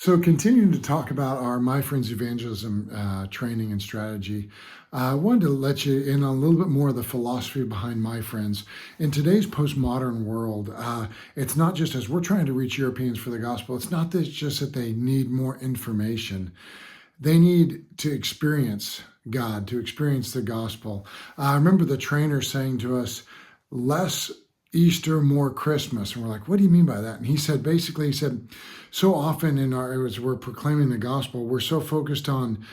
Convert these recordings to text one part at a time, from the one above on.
So, continuing to talk about our My Friends Evangelism training and strategy, I wanted to let you in on a little bit more of the philosophy behind My Friends. In today's postmodern world, it's not just as we're trying to reach Europeans for the gospel, it's not that just that they need more information. They need to experience God, to experience the gospel. I remember the trainer saying to us, less Easter, more Christmas. And we're like, what do you mean by that? And he said, basically, he said, so often as we're proclaiming the gospel, we're so focused on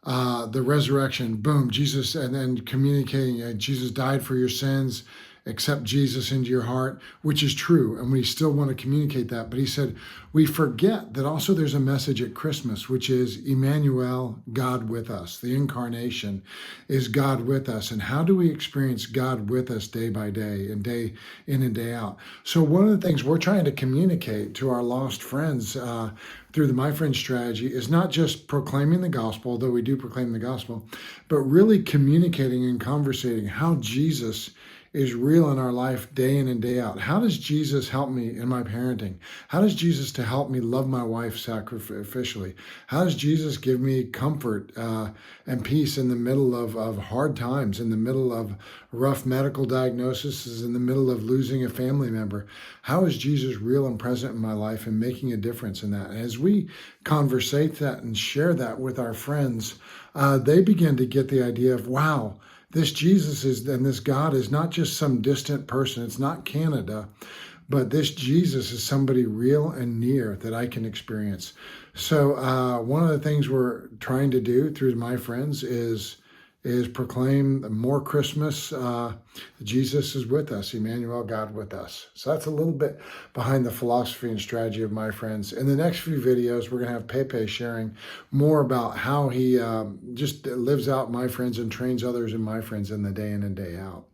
the resurrection, boom, Jesus, and then communicating, Jesus died for your sins, accept Jesus into your heart, which is true. And we still want to communicate that. But he said, we forget that also there's a message at Christmas, which is Emmanuel, God with us. The incarnation is God with us. And how do we experience God with us day by day and day in and day out? So one of the things we're trying to communicate to our lost friends through the My Friend strategy is not just proclaiming the gospel, though we do proclaim the gospel, but really communicating and conversating how Jesus is real in our life day in and day out. How does Jesus help me in my parenting? How does Jesus to help me love my wife sacrificially? How does Jesus give me comfort and peace in the middle of hard times, in the middle of rough medical diagnoses, in the middle of losing a family member? How is Jesus real and present in my life and making a difference in that? And as we conversate that and share that with our friends, they begin to get the idea of, wow, this Jesus is, and this God is not just some distant person. It's not Canada, but this Jesus is somebody real and near that I can experience. So one of the things we're trying to do through My Friends is proclaim more Christmas. Jesus is with us, Emmanuel, God with us. So that's a little bit behind the philosophy and strategy of My Friends. In the next few videos, we're going to have Pepe sharing more about how he just lives out My Friends and trains others in My Friends in the day in and day out.